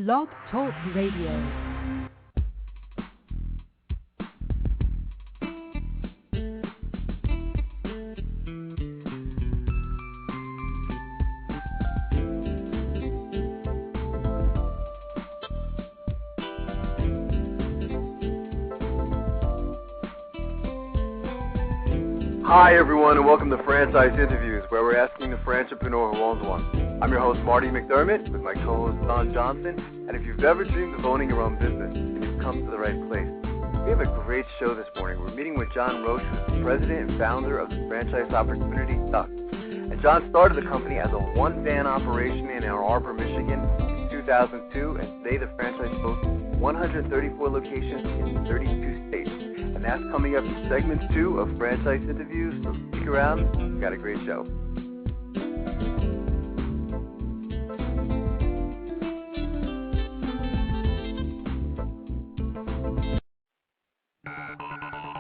Blog Talk Radio. Hi everyone, and welcome to Franchise Interviews, where we're asking the franchipreneur who owns one. I'm your host Marty McDermott with my co-host Don Johnson, and if you've ever dreamed of owning your own business, then you've come to the right place. We have a great show this morning. We're meeting with John Rotche, who's the president and founder of the franchise opportunity DUCTZ. And John started the company as a one-van operation in Ann Arbor, Michigan in 2002, and today the franchise boasts 134 locations in 32 states. And that's coming up in segment 2 of Franchise Interviews, so stick around. We've got a great show.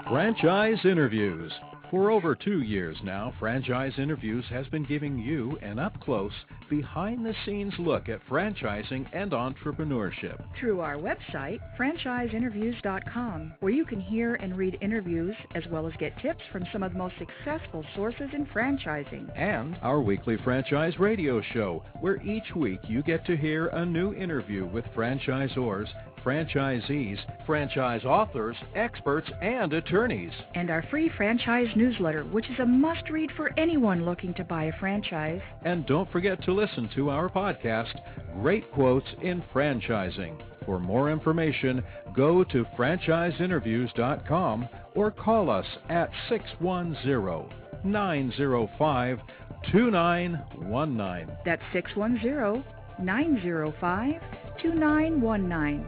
Franchise Interviews. For over 2 years now, Franchise Interviews has been giving you an up-close, behind-the-scenes look at franchising and entrepreneurship. Through our website, franchiseinterviews.com, where you can hear and read interviews as well as get tips from some of the most successful sources in franchising. And our weekly franchise radio show, where each week you get to hear a new interview with franchisors, franchisees, franchise authors, experts, and attorneys. And our free franchise newsletter, which is a must-read for anyone looking to buy a franchise. And don't forget to listen to our podcast, Great Quotes in Franchising. For more information, go to franchiseinterviews.com or call us at 610-905-2919. That's 610-905-2919.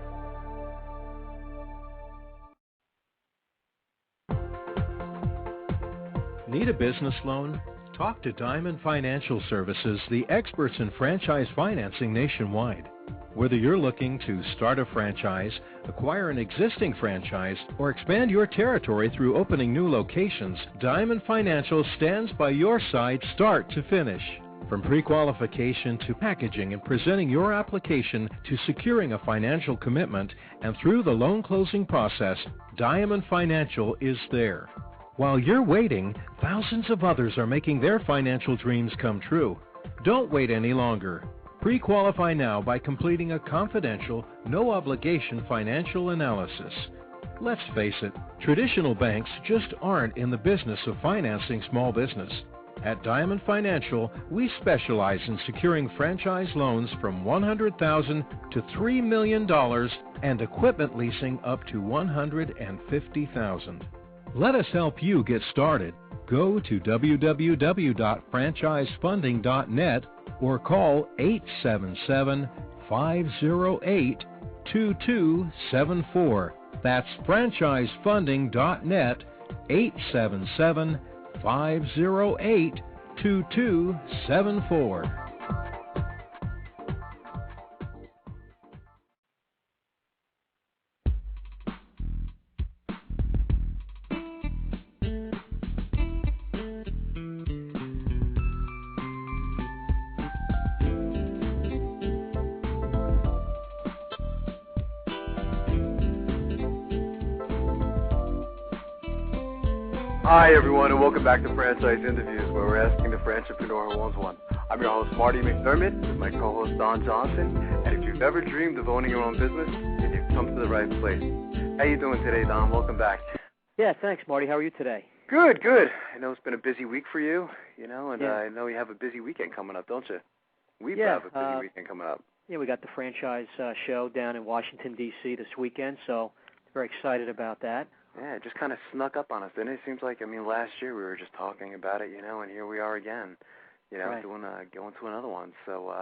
Need a business loan? Talk to Diamond Financial Services, the experts in franchise financing nationwide. Whether you're looking to start a franchise, acquire an existing franchise, or expand your territory through opening new locations, Diamond Financial stands by your side start to finish. From pre-qualification to packaging and presenting your application to securing a financial commitment, and through the loan closing process, Diamond Financial is there. While you're waiting, thousands of others are making their financial dreams come true. Don't wait any longer. Pre-qualify now by completing a confidential, no-obligation financial analysis. Let's face it, traditional banks just aren't in the business of financing small business. At Diamond Financial, we specialize in securing franchise loans from $100,000 to $3 million and equipment leasing up to $150,000. Let us help you get started. Go to www.franchisefunding.net or call 877-508-2274. That's franchisefunding.net, 877-508-2274. Hi everyone, and welcome back to Franchise Interviews, where we're asking the franchipreneur who owns one. I'm your host Marty McDermott with my co-host Don Johnson, and if you've ever dreamed of owning your own business, then you've come to the right place. How you doing today, Don? Welcome back. Yeah, thanks, Marty. How are you today? Good, good. I know it's been a busy week for you, and yeah. I know you have a busy weekend coming up, don't you? We have a busy weekend coming up. Yeah, we got the franchise show down in Washington, D.C. this weekend, so very excited about that. Yeah, it just kind of snuck up on us, didn't it? It seems like, last year we were just talking about it, and here we are again, right. going to another one. So,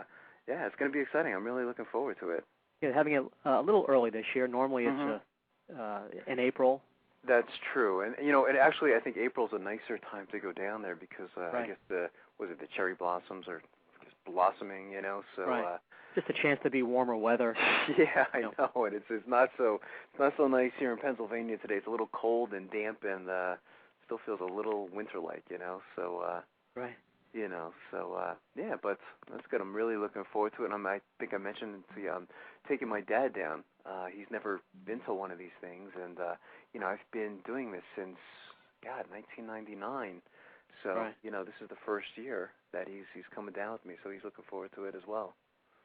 yeah, it's going to be exciting. I'm really looking forward to it. Yeah, having it a little early this year. Normally it's in April. That's true. And, and actually I think April's a nicer time to go down there because right. I guess the cherry blossoms are just blossoming, so... Right. Just a chance to be warmer weather. Yeah, I know. And it's not so nice here in Pennsylvania today. It's a little cold and damp and still feels a little winter-like, So right. You know, so yeah, but that's good. I'm really looking forward to it. And I think I mentioned to you, I'm taking my dad down. He's never been to one of these things, and you know, I've been doing this since 1999. So right. you know, this is the first year that he's coming down with me. So he's looking forward to it as well.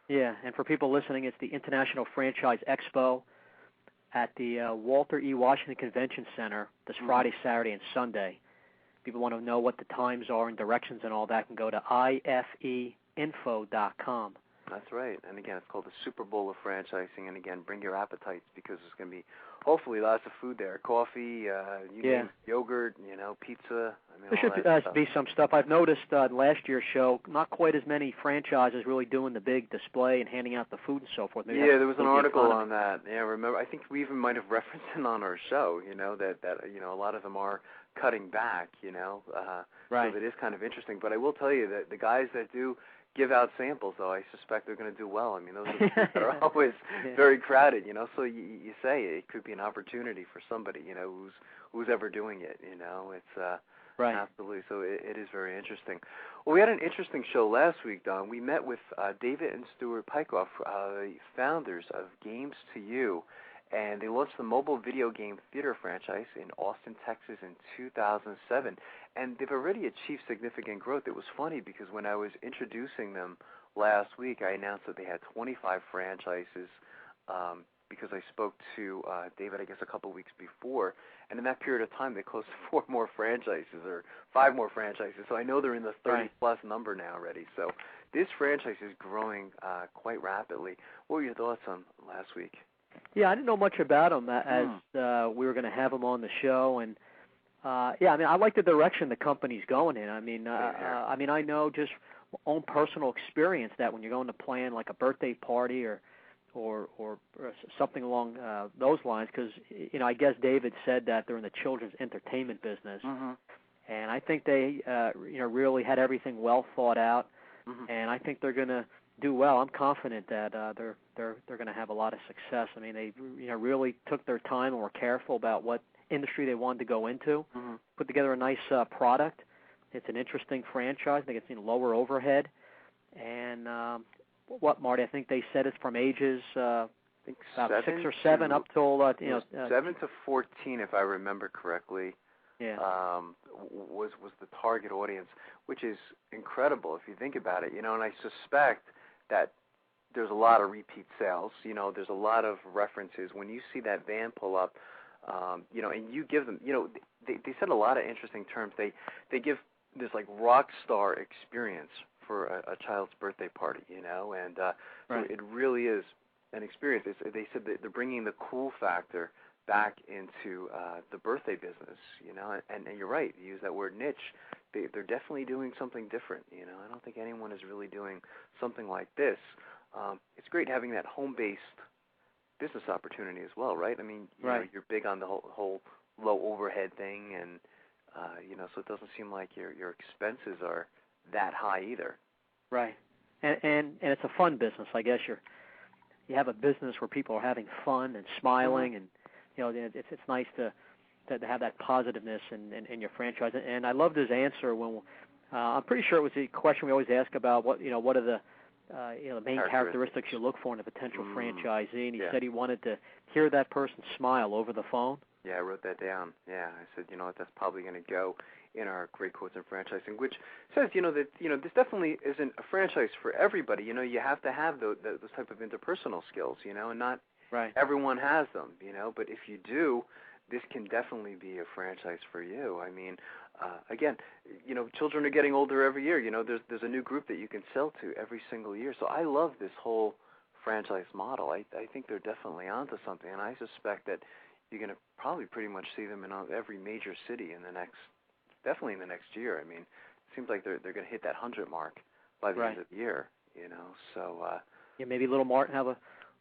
Yeah, and for people listening, it's the International Franchise Expo at the Walter E. Washington Convention Center this Friday, Saturday, and Sunday. People want to know what the times are and directions and all that can go to ifeinfo.com. That's right. And again, it's called the Super Bowl of Franchising. And again, bring your appetites because there's going to be hopefully lots of food there. Coffee, name yogurt, you know, pizza. I mean, there should be some stuff. I've noticed last year's show, not quite as many franchises really doing the big display and handing out the food and so forth. Maybe there was an article on that. Yeah, remember? I think we even might have referenced it on our show. You know that you know a lot of them are cutting back. You know, right. So it is kind of interesting. But I will tell you that the guys that do give out samples, though, I suspect they're going to do well. I mean, those are the that are always very crowded, you know. So you say it could be an opportunity for somebody, you know, who's ever doing it. You know, it's right. Absolutely. So it is very interesting. Well, we had an interesting show last week, Don. We met with David and Stuart Pykoff, the founders of Games to You, and they launched the mobile video game theater franchise in Austin, Texas in 2007. And they've already achieved significant growth. It was funny because when I was introducing them last week, I announced that they had 25 franchises because I spoke to David, I guess, a couple of weeks before. And in that period of time, they closed 4 more franchises or 5 more franchises. So I know they're in the 30-plus number now already. So this franchise is growing quite rapidly. What were your thoughts on last week? Yeah, I didn't know much about them as we were going to have them on the show, and I mean, I like the direction the company's going in. I mean, I know just own personal experience that when you're going to plan like a birthday party or something along those lines, because you know, I guess David said that they're in the children's entertainment business, and I think they you know, really had everything well thought out, and I think they're going to do well. I'm confident that they're going to have a lot of success. I mean, they really took their time and were careful about what industry they wanted to go into. Put together a nice product. It's an interesting franchise. I think it's lower overhead. And what, Marty? I think they said it's from ages I think about 6 or 7 up till 7 to 14, if I remember correctly. Yeah. Was the target audience, which is incredible if you think about it. You know, and I suspect that there's a lot of repeat sales. You know, there's a lot of references. When you see that van pull up, you know, and you give them, you know, they said a lot of interesting terms. They give this like rock star experience for a child's birthday party, you know, and so it really is an experience. They said that they're bringing the cool factor back into the birthday business, you know, and you're right. You use that word niche. They're definitely doing something different, you know. I don't think anyone is really doing something like this. It's great having that home-based business opportunity as well, right? I mean, you know, you're big on the whole low overhead thing, and you know, so it doesn't seem like your expenses are that high either. Right. And it's a fun business. I guess you have a business where people are having fun and smiling, and you know, it's nice to have that positiveness in your franchise. And I loved his answer when I'm pretty sure it was the question we always ask about what are the the main characteristics you look for in a potential franchisee. And he said he wanted to hear that person smile over the phone. Yeah, I wrote that down. Yeah, I said, you know what, that's probably going to go in our Great Quotes in Franchising, which says, you know, that, you know, this definitely isn't a franchise for everybody. You know, you have to have those type of interpersonal skills, you know, and not everyone has them, you know, but if you do, this can definitely be a franchise for you. I mean, again, you know, children are getting older every year. You know, there's a new group that you can sell to every single year. So I love this whole franchise model. I think they're definitely onto something, and I suspect that you're going to probably pretty much see them in every major city definitely in the next year. I mean, it seems like they're going to hit that 100 mark by the end of the year, you know. So maybe little Martin have a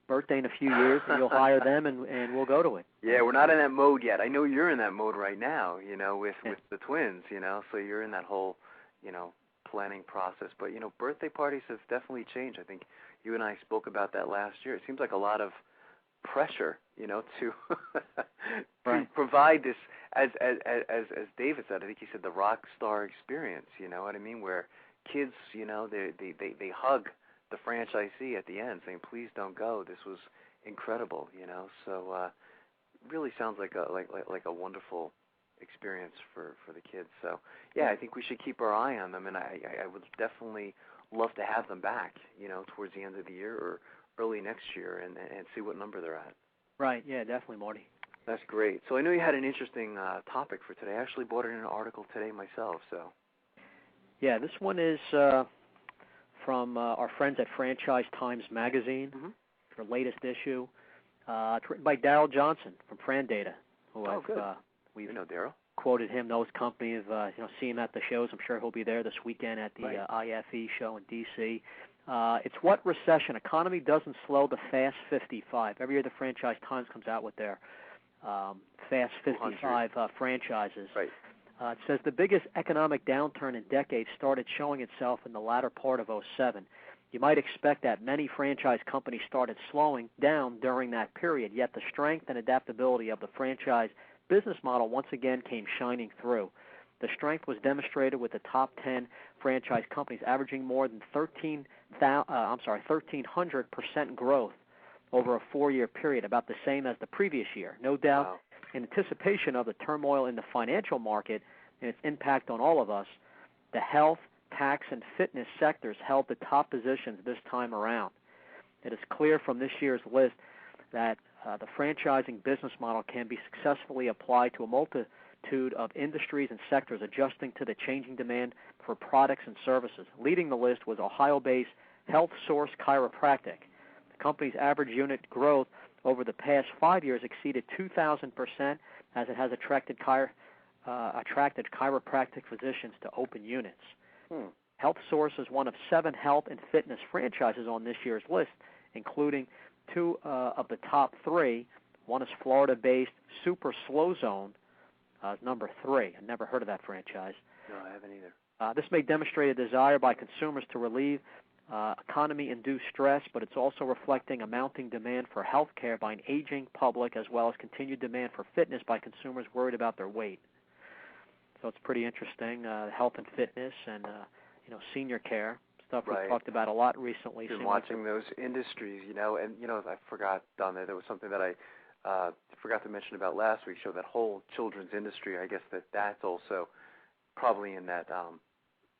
birthday in a few years, and you'll hire them, and we'll go to it. Yeah, we're not in that mode yet. I know you're in that mode right now, you know, with the twins, you know. So you're in that whole, you know, planning process. But, you know, birthday parties have definitely changed. I think you and I spoke about that last year. It seems like a lot of pressure, you know, to provide this, as David said, I think he said the rock star experience, you know what I mean, where kids, you know, they hug the franchisee at the end, saying, "Please don't go. This was incredible," you know. So really sounds like a wonderful experience for the kids. So yeah, I think we should keep our eye on them, and I would definitely love to have them back, you know, towards the end of the year or early next year, and see what number they're at. Right. Yeah, definitely, Marty. That's great. So I know you had an interesting topic for today. I actually bought it in an article today myself. So yeah, this one is from our friends at Franchise Times Magazine, their latest issue. It's written by Daryl Johnson from FranData, who we've Daryl. Quoted him, those companies, see him at the shows. I'm sure he'll be there this weekend at the IFE show in D.C. It's What Recession? Economy Doesn't Slow the Fast 55. Every year the Franchise Times comes out with their Fast 55 franchises. Right. It says the biggest economic downturn in decades started showing itself in the latter part of 2007. You might expect that many franchise companies started slowing down during that period, yet the strength and adaptability of the franchise business model once again came shining through. The strength was demonstrated with the top 10 franchise companies averaging more than 1,300% growth over a 4-year period, about the same as the previous year. No doubt, in anticipation of the turmoil in the financial market and its impact on all of us, the health, tax, and fitness sectors held the top positions this time around. It is clear from this year's list that the franchising business model can be successfully applied to a multitude of industries and sectors adjusting to the changing demand for products and services. Leading the list was Ohio-based Health Source Chiropractic. The company's average unit growth over the past 5 years exceeded 2,000%, as it has attracted chiropractic physicians to open units. Health Source is one of 7 health and fitness franchises on this year's list, including 2 of the top 3. One is Florida-based Super Slow Zone, number 3. I've never heard of that franchise. No, I haven't either. This may demonstrate a desire by consumers to relieve economy-induced stress, but it's also reflecting a mounting demand for health care by an aging public, as well as continued demand for fitness by consumers worried about their weight. So it's pretty interesting, health and fitness and senior care. Stuff we've talked about a lot recently. Been watching those industries, and I forgot, Don, there was something that I forgot to mention about last week's show, that whole children's industry. I guess that's also probably in that, I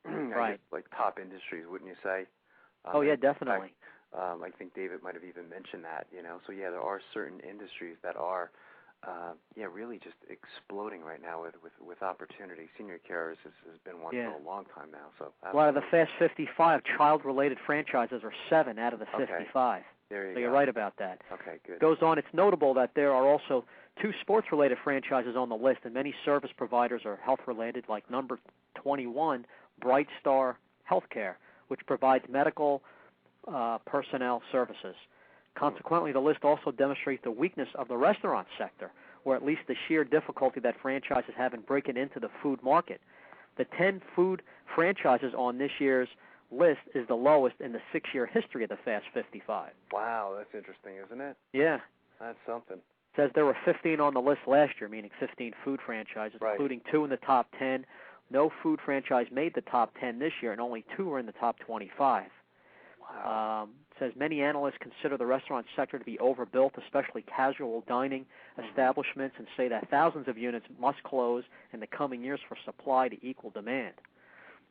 guess, like top industries, wouldn't you say? Yeah, definitely. I think David might have even mentioned that, So yeah, there are certain industries that are, really just exploding right now with opportunity. Senior care has been one for a long time now. So a lot of the Fast 55 child-related franchises are 7 out of the 55. There you so go. You're right about that. Okay, good. Goes on. It's notable that there are also 2 sports-related franchises on the list, and many service providers are health-related, like number 21, Bright Star Healthcare, which provides medical personnel services. Consequently, the list also demonstrates the weakness of the restaurant sector, or at least the sheer difficulty that franchises have in breaking into the food market. The 10 food franchises on this year's list is the lowest in the 6-year history of the Fast 55. Wow, that's interesting, isn't it? Yeah. That's something. It says there were 15 on the list last year, meaning 15 food franchises, including 2 in the top 10. No food franchise made the top 10 this year, and only 2 were in the top 25. Wow. It says many analysts consider the restaurant sector to be overbuilt, especially casual dining establishments, and say that thousands of units must close in the coming years for supply to equal demand.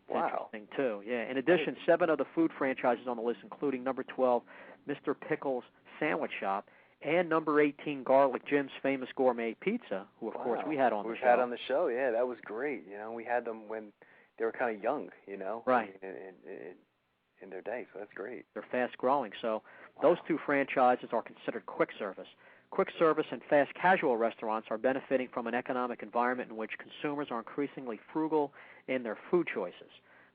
Wow. Interesting, too. Yeah. In addition, 7 of the food franchises on the list, including number 12, Mr. Pickles Sandwich Shop, and number 18, Garlic Jim's Famous Gourmet Pizza, who, of course, we had on the show. We had on the show, yeah. That was great. We had them when they were kind of young, Right. In their day, so that's great. They're fast-growing. So those 2 franchises are considered quick service. Quick service and fast casual restaurants are benefiting from an economic environment in which consumers are increasingly frugal in their food choices.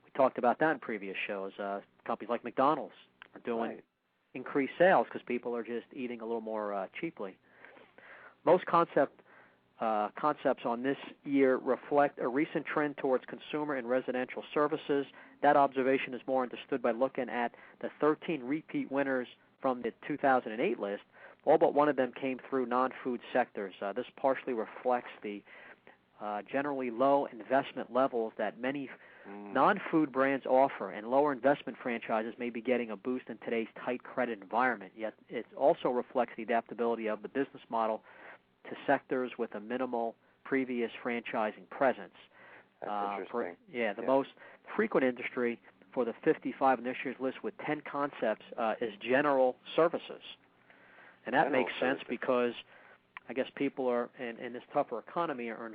We talked about that in previous shows. Companies like McDonald's are doing increased sales because people are just eating a little more cheaply. Most concepts on this year reflect a recent trend towards consumer and residential services. That observation is more understood by looking at the 13 repeat winners from the 2008 list. All but one of them came through non-food sectors. This partially reflects the generally low investment levels that many Non-food brands offer, and lower investment franchises may be getting a boost in today's tight credit environment, yet it also reflects the adaptability of the business model to sectors with a minimal previous franchising presence. That's interesting. The most frequent industry for the 55 initiatives list with 10 concepts is general services. And that makes sense because I guess people are, in this tougher economy, are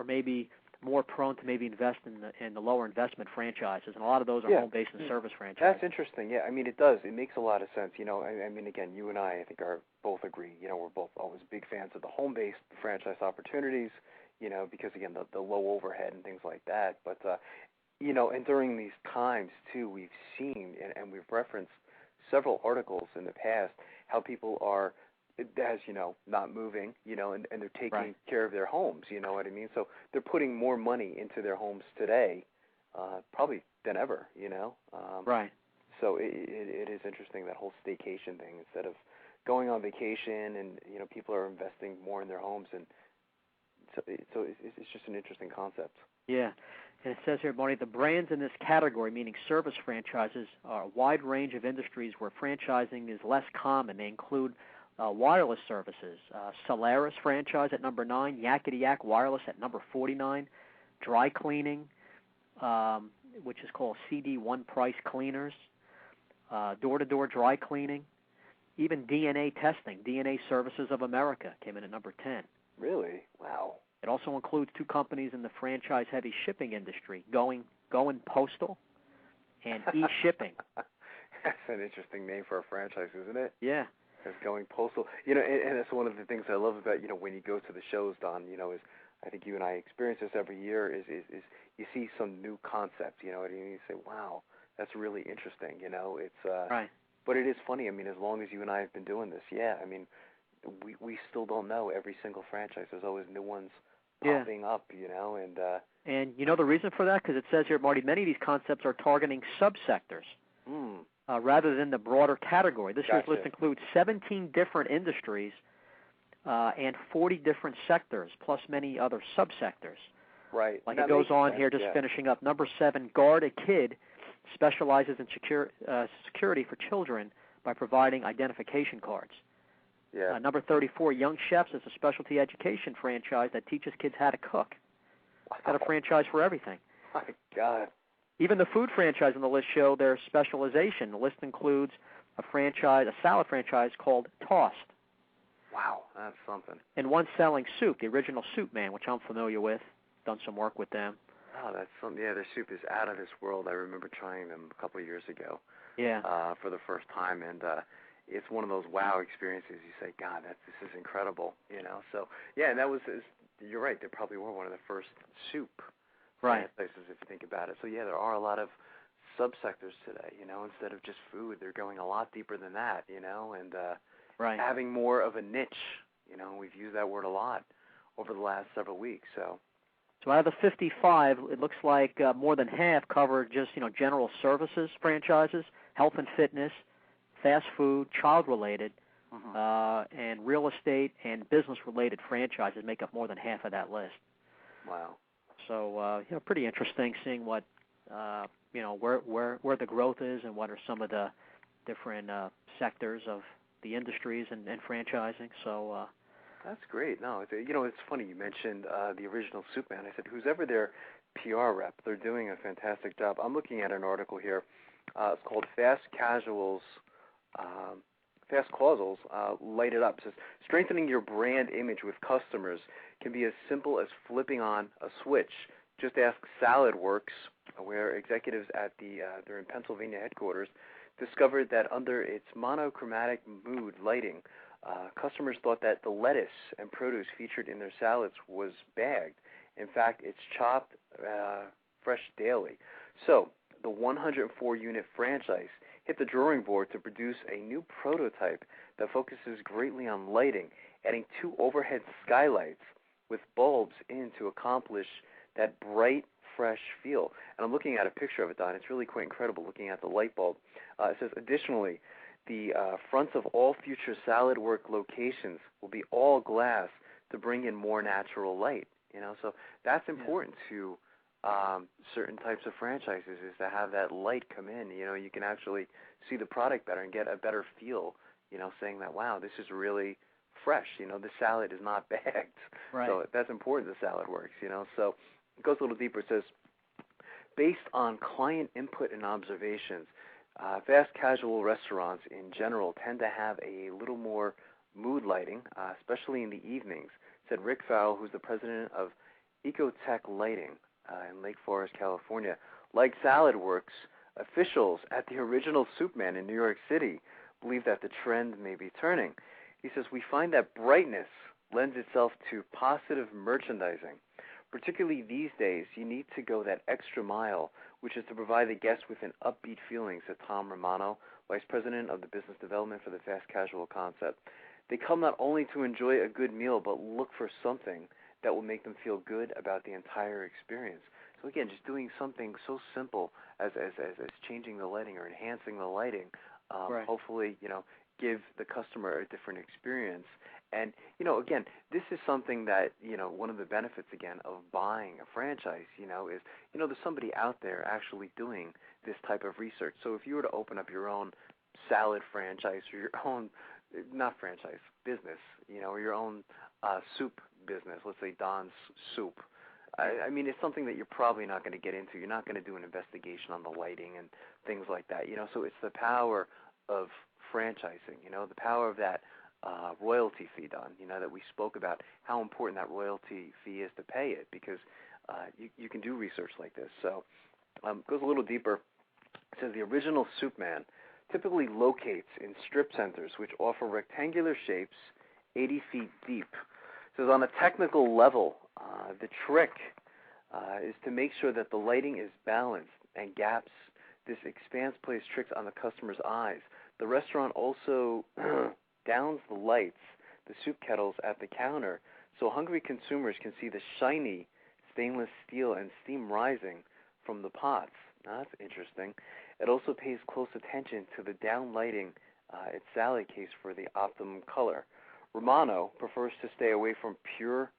maybe more prone to maybe invest in the lower investment franchises, and a lot of those are home-based and service franchises. That's interesting. Yeah, I mean, it does. It makes a lot of sense. You know, I mean, again, you and I think, are both agree. You know, we're both always big fans of the home-based franchise opportunities. You know, because again, the low overhead and things like that. But you know, and during these times too, we've seen and we've referenced several articles in the past how people are, as you know, not moving, you know, and they're taking care of their homes, you know what I mean? So they're putting more money into their homes today, probably than ever, you know? So it is interesting, that whole staycation thing. Instead of going on vacation, and, you know, people are investing more in their homes, and so it's just an interesting concept. Yeah. And it says here, Marty, the brands in this category, meaning service franchises, are a wide range of industries where franchising is less common. They include wireless services, Solaris franchise at number 9, Yakety Yak Wireless at number 49, dry cleaning, which is called CD One Price Cleaners, door-to-door dry cleaning, even DNA testing. DNA Services of America came in at number 10. Really? Wow. It also includes 2 companies in the franchise-heavy shipping industry, Going Postal and eShipping. That's an interesting name for a franchise, isn't it? Yeah. It's Going Postal. You know, and that's one of the things I love about, you know, when you go to the shows, Don, you know, is I think you and I experience this every year, is you see some new concept, you know, and you say, wow, that's really interesting, you know. It's right. But it is funny. I mean, as long as you and I have been doing this, I mean, we still don't know every single franchise. There's always new ones popping up, you know, and you know the reason for that? Because it says here, Marty, many of these concepts are targeting subsectors rather than the broader category. This year's list includes 17 different industries and 40 different sectors, plus many other subsectors. Right. Like it goes on here, just finishing up. Number 7, Guard a Kid specializes in security for children by providing identification cards. Yeah. Number 34, Young Chefs is a specialty education franchise that teaches kids how to cook. Wow. It's got a franchise for everything. My God. Even the food franchise on the list show their specialization. The list includes a salad franchise called Tossed. Wow, that's something. And one selling soup, the Original Soup Man, which I'm familiar with. Done some work with them. Oh, that's something. Yeah, their soup is out of this world. I remember trying them a couple of years ago. Yeah. For the first time, and it's one of those wow experiences. You say, God, this is incredible, you know. So yeah, and that was, you're right. They probably were one of the first soup places, if you think about it. So yeah, there are a lot of subsectors today. You know, instead of just food, they're going a lot deeper than that. You know, and having more of a niche. You know, we've used that word a lot over the last several weeks. So out of the 55, it looks like more than half cover just, you know, general services franchises, health and fitness, fast food, child-related, and real estate and business-related franchises make up more than half of that list. Wow. So, you know, pretty interesting seeing what, you know, where the growth is and what are some of the different sectors of the industries and franchising. So that's great. No, you know, it's funny you mentioned the Original Soup Man. I said, who's ever their PR rep, they're doing a fantastic job. I'm looking at an article here. It's called Fast Causals, Light It Up. It says, strengthening your brand image with customers can be as simple as flipping on a switch. Just ask SaladWorks, where executives at they're in Pennsylvania headquarters, discovered that under its monochromatic mood lighting, customers thought that the lettuce and produce featured in their salads was bagged. In fact, it's chopped fresh daily. So the 104-unit franchise hit the drawing board to produce a new prototype that focuses greatly on lighting, adding 2 overhead skylights with bulbs in to accomplish that bright, fresh feel. And I'm looking at a picture of it, Don. It's really quite incredible looking at the light bulb. It says, additionally, the fronts of all future SaladWorks locations will be all glass to bring in more natural light. You know, so that's important to certain types of franchises is to have that light come in. You can actually see the product better and get a better feel, saying that, wow, this is really fresh. The salad is not bagged. Right. So that's important, the salad works, So it goes a little deeper. It says, based on client input and observations, fast casual restaurants in general tend to have a little more mood lighting, especially in the evenings, said Rick Farrell, who's the president of Ecotech Lighting in Lake Forest, California. Like Salad Works, officials at the original Soup Man in New York City believe that the trend may be turning. He says, we find that brightness lends itself to positive merchandising. Particularly these days, you need to go that extra mile, which is to provide the guests with an upbeat feeling, said Tom Romano, Vice President of the Business Development for the Fast Casual Concept. They come not only to enjoy a good meal, but look for something that will make them feel good about the entire experience. So again, just doing something so simple as changing the lighting or enhancing the lighting, right. Hopefully, give the customer a different experience. And, again, this is something that, one of the benefits, again, of buying a franchise, is, there's somebody out there actually doing this type of research. So if you were to open up your own salad franchise or your own, not franchise, business, or your own soup business, let's say Don's Soup, I mean, it's something that you're probably not going to get into. You're not going to do an investigation on the lighting and things like that, So it's the power of franchising, the power of that royalty fee, Don, that we spoke about, how important that royalty fee is to pay it, because you can do research like this. So it goes a little deeper. It says the original Soup Man typically locates in strip centers, which offer rectangular shapes 80 feet deep. It says on a technical level, the trick is to make sure that the lighting is balanced and gaps. This expanse plays tricks on the customer's eyes. The restaurant also downs the lights, the soup kettles at the counter, so hungry consumers can see the shiny stainless steel and steam rising from the pots. Now, that's interesting. It also pays close attention to the down lighting its salad case for the optimum color. Romano prefers to stay away from pure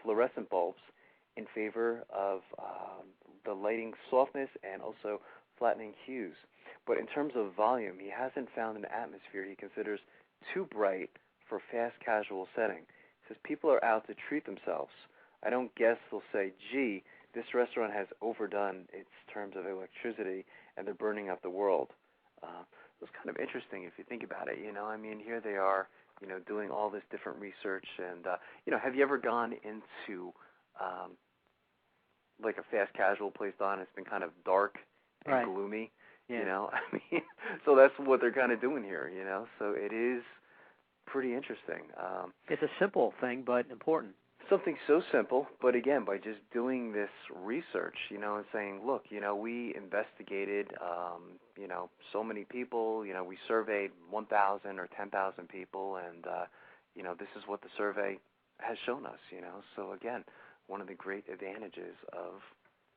fluorescent bulbs in favor of the lighting softness and also flattening hues. But in terms of volume, he hasn't found an atmosphere he considers too bright for fast casual setting. He says people are out to treat themselves. I don't guess they'll say, gee, this restaurant has overdone its terms of electricity and they're burning up the world. It's kind of interesting if you think about it. I mean, here they are, doing all this different research. And, have you ever gone into like a fast casual place, Don? It's been kind of dark and right. gloomy. Yeah. I mean, so that's what they're kind of doing here, So it is pretty interesting. It's a simple thing, but important. Something so simple, but again, by just doing this research, and saying, look, we investigated, so many people, we surveyed 1,000 or 10,000 people, and, this is what the survey has shown us, So again, one of the great advantages of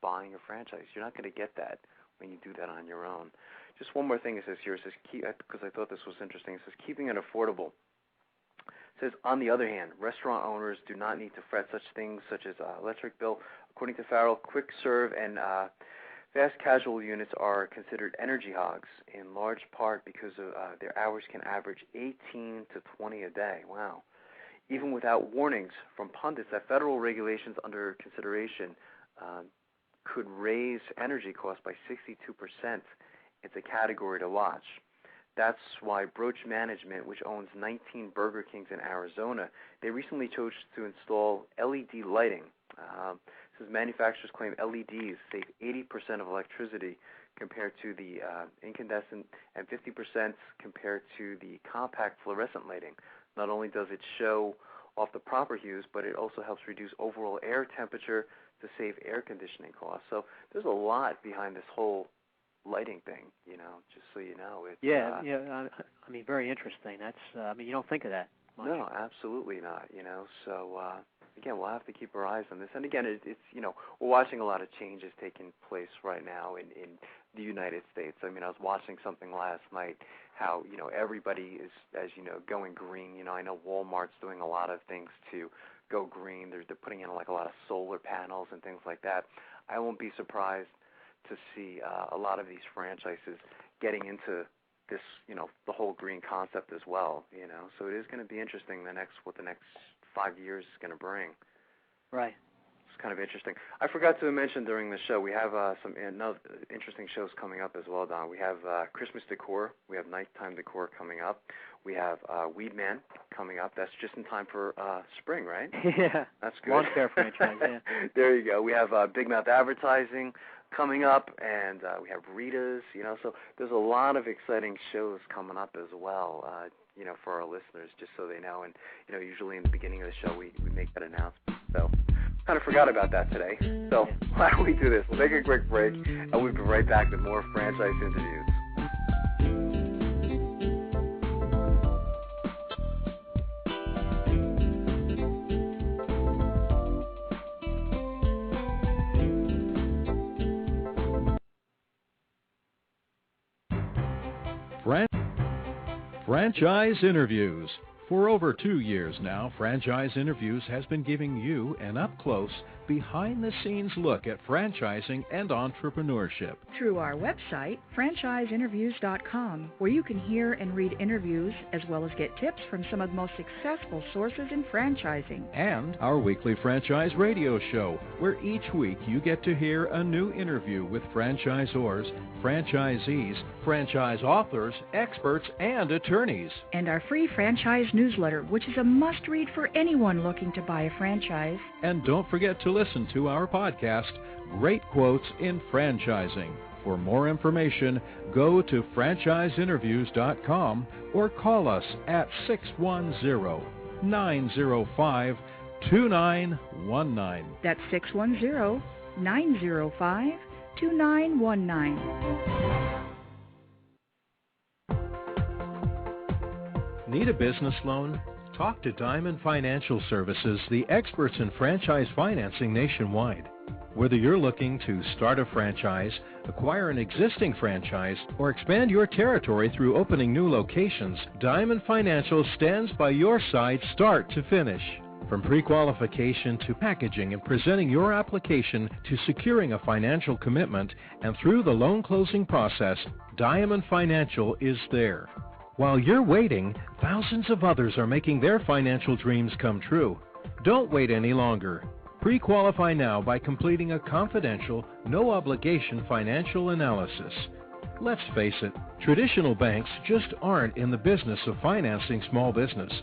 buying a franchise. You're not going to get that when you do that on your own. Just one more thing it says here. It says, because I thought this was interesting, it says keeping it affordable. It says, on the other hand, restaurant owners do not need to fret such things such as electric bill. According to Farrell, quick serve and fast casual units are considered energy hogs in large part because of, their hours can average 18 to 20 a day. Wow. Even without warnings from pundits that federal regulations under consideration could raise energy costs by 62%. It's a category to watch. That's why Broach Management, which owns 19 Burger Kings in Arizona, they recently chose to install LED lighting. Says manufacturers claim LEDs save 80% of electricity compared to the incandescent and 50% compared to the compact fluorescent lighting. Not only does it show off the proper hues, but it also helps reduce overall air temperature to save air conditioning costs. So there's a lot behind this whole lighting thing, just so you know. It's, I mean, very interesting. That's, you don't think of that much. No, absolutely not, So, again, we'll have to keep our eyes on this. And again, it's we're watching a lot of changes taking place right now in the United States. I mean, I was watching something last night, how, everybody is, as you know, going green. I know Walmart's doing a lot of things to go green. They're putting in like a lot of solar panels and things like that. I won't be surprised to see a lot of these franchises getting into this, the whole green concept as well, So it is going to be interesting what the next 5 years is going to bring. Right. It's kind of interesting. I forgot to mention during the show, we have some interesting shows coming up as well, Don. We have Christmas decor. We have nighttime decor coming up. We have Weed Man coming up. That's just in time for spring, right? Yeah. That's good. Lawn care franchise, yeah. There you go. We have Big Mouth Advertising coming up, and we have Rita's, So there's a lot of exciting shows coming up as well, for our listeners, just so they know. And, usually in the beginning of the show, we make that announcement. So kind of forgot about that today. So why don't we do this? We'll take a quick break, and we'll be right back with more franchise interviews. Franchise Interviews. For over 2 years now, Franchise Interviews has been giving you an up-close, behind-the-scenes look at franchising and entrepreneurship. Through our website, franchiseinterviews.com, where you can hear and read interviews as well as get tips from some of the most successful sources in franchising. And our weekly franchise radio show, where each week you get to hear a new interview with franchisors, franchisees, franchise authors, experts, and attorneys. And our free franchise newsletter, which is a must-read for anyone looking to buy a franchise. And don't forget to listen to our podcast, Great Quotes in Franchising. For more information, go to franchiseinterviews.com or call us at 610-905-2919. That's 610-905-2919. Need a business loan? Talk to Diamond Financial Services, the experts in franchise financing nationwide. Whether you're looking to start a franchise, acquire an existing franchise, or expand your territory through opening new locations, Diamond Financial stands by your side start to finish. From pre-qualification to packaging and presenting your application to securing a financial commitment and through the loan closing process, Diamond Financial is there. While you're waiting, thousands of others are making their financial dreams come true. Don't wait any longer. Pre-qualify now by completing a confidential, no-obligation financial analysis. Let's face it, traditional banks just aren't in the business of financing small business.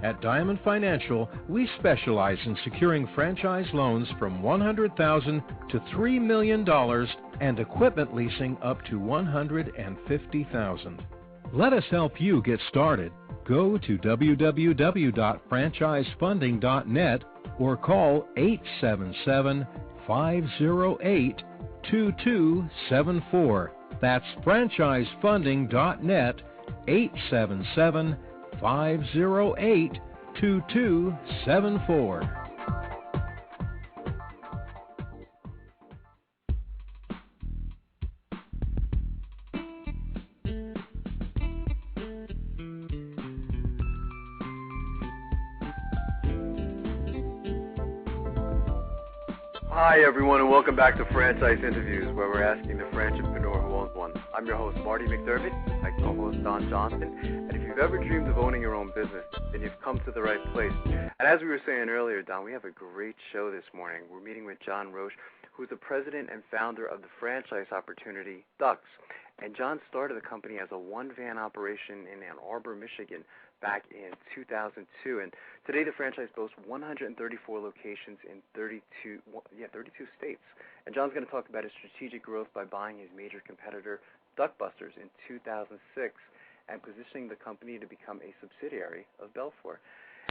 At Diamond Financial, we specialize in securing franchise loans from $100,000 to $3 million and equipment leasing up to $150,000. Let us help you get started. Go to www.franchisefunding.net or call 877-508-2274. That's franchisefunding.net, 877-508-2274. Hi, everyone, and welcome back to Franchise Interviews, where we're asking the franchipreneur who owns one. I'm your host, Marty McDermott, with my co-host, Don Johnson. And if you've ever dreamed of owning your own business, then you've come to the right place. And as we were saying earlier, Don, we have a great show this morning. We're meeting with John Rotche, who's the president and founder of the franchise opportunity, DUCTZ. And John started the company as a one-van operation in Ann Arbor, Michigan, back in 2002. And today the franchise boasts 134 locations in 32 states. And John's going to talk about his strategic growth by buying his major competitor, Duct Busters, in 2006 and positioning the company to become a subsidiary of BELFOR.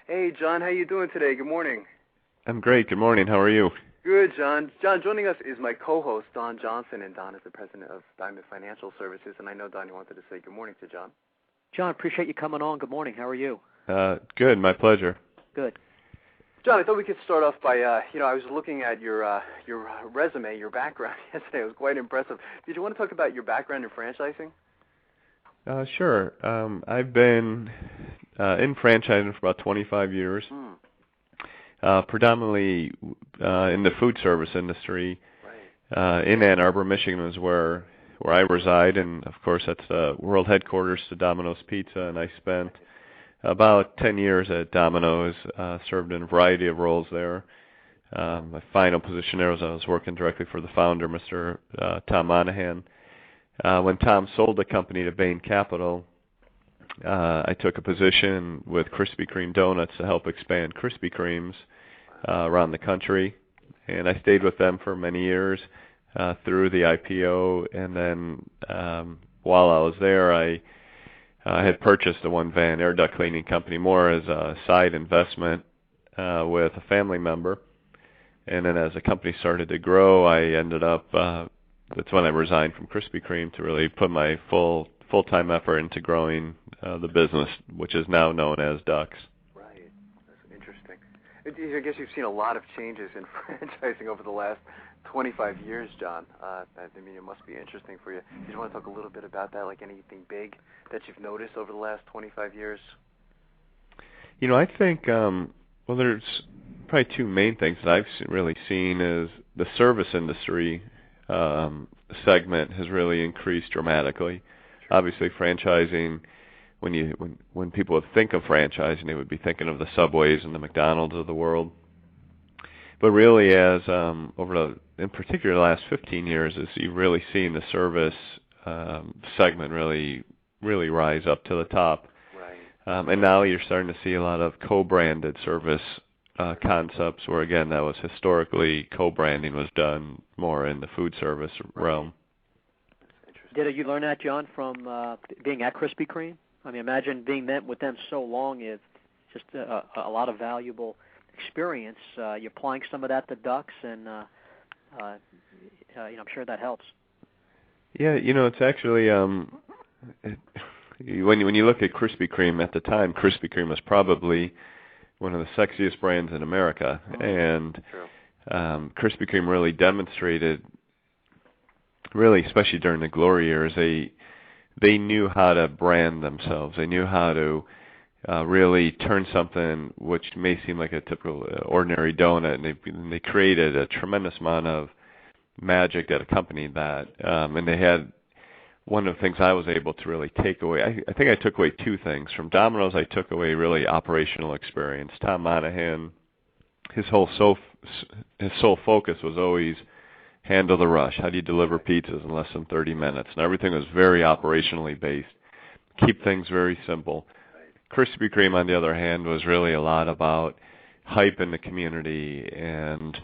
Hey, John, how you doing today? Good morning. I'm great. Good morning. How are you? Good, John. John, joining us is my co-host, Don Johnson, and Don is the president of Diamond Financial Services. And I know, Don, you wanted to say good morning to John. John, appreciate you coming on. Good morning. How are you? Good. My pleasure. Good. John, I thought we could start off by, I was looking at your resume, your background yesterday. It was quite impressive. Did you want to talk about your background in franchising? Sure. I've been in franchising for about 25 years, predominantly in the food service industry. Right. in Ann Arbor, Michigan, is where I reside, and of course that's the world headquarters to Domino's Pizza. And I spent about 10 years at Domino's, served in a variety of roles there. My final position there was I was working directly for the founder, Mr. Tom Monahan. When Tom sold the company to Bain Capital, I took a position with Krispy Kreme Donuts to help expand Krispy Kremes around the country. And I stayed with them for many years through the IPO. And then while I was there, I had purchased a one-van air duct cleaning company more as a side investment with a family member. And then as the company started to grow, I ended up, that's when I resigned from Krispy Kreme to really put my full-time effort into growing the business, which is now known as DUCTZ. Right. That's interesting. I guess you've seen a lot of changes in franchising over the last 25 years, John. I mean, it must be interesting for you. Do you want to talk a little bit about that, like anything big that you've noticed over the last 25 years? You know, I think, well, there's probably two main things that I've really seen is the service industry segment has really increased dramatically. Sure. Obviously, franchising, when people would think of franchising, they would be thinking of the Subways and the McDonald's of the world. But really, as in particular, the last 15 years, is you've really seen the service segment really rise up to the top. Right. And now you're starting to see a lot of co-branded service concepts where, again, that was historically co-branding was done more in the food service realm. Did you learn that, John, from being at Krispy Kreme? I mean, imagine being with them so long. It's just a lot of valuable experience. You're applying some of that to DUCTZ, and I'm sure that helps. Yeah, it's actually when you look at Krispy Kreme at the time, Krispy Kreme was probably one of the sexiest brands in America, and Krispy Kreme really demonstrated, really, especially during the glory years, they knew how to brand themselves. They knew how to really turn something which may seem like a typical ordinary donut, and they created a tremendous amount of magic that accompanied that. And they had one of the things I was able to really take away. I think I took away two things from Domino's. I took away really operational experience. Tom Monahan, his sole focus was always handle the rush. How do you deliver pizzas in less than 30 minutes? And everything was very operationally based. Keep things very simple. Krispy Kreme, on the other hand, was really a lot about hype in the community and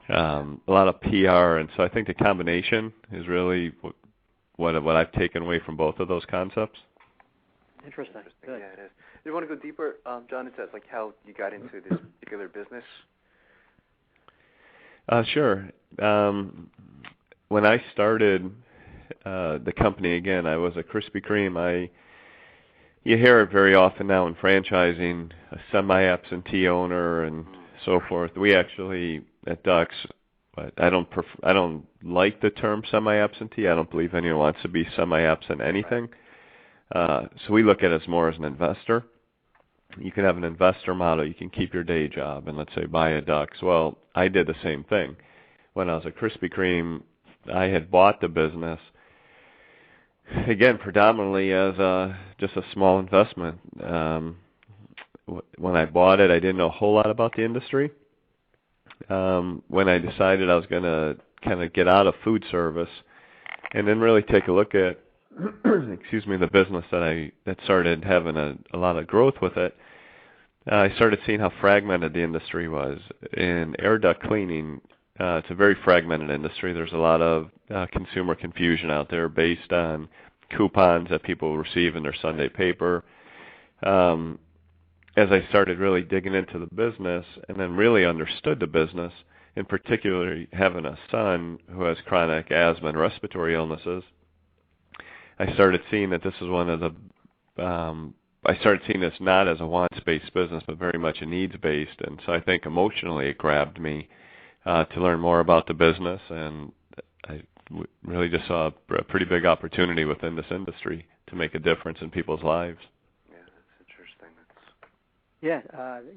a lot of PR. And so I think the combination is really what I've taken away from both of those concepts. Interesting. Good. Yeah, it is. You want to go deeper, John, into like how you got into this particular business? Sure. When I started the company, again, I was at Krispy Kreme. You hear it very often now in franchising, a semi-absentee owner and so forth. We actually, at DUCTZ, but I don't like the term semi-absentee. I don't believe anyone wants to be semi-absent anything. So we look at it as more as an investor. You can have an investor model. You can keep your day job and, let's say, buy a DUCTZ. Well, I did the same thing. When I was at Krispy Kreme, I had bought the business, again, predominantly as just a small investment. When I bought it, I didn't know a whole lot about the industry. When I decided I was going to kind of get out of food service and then really take a look at the business that started having a lot of growth with it, I started seeing how fragmented the industry was. In air duct cleaning, it's a very fragmented industry. There's a lot of consumer confusion out there based on coupons that people receive in their Sunday paper. As I started really digging into the business and then really understood the business, in particular having a son who has chronic asthma and respiratory illnesses, I started seeing that this is one of the I started seeing this not as a wants-based business, but very much a needs-based. And so I think emotionally it grabbed me to learn more about the business, and I really just saw a pretty big opportunity within this industry to make a difference in people's lives. Yeah, that's interesting.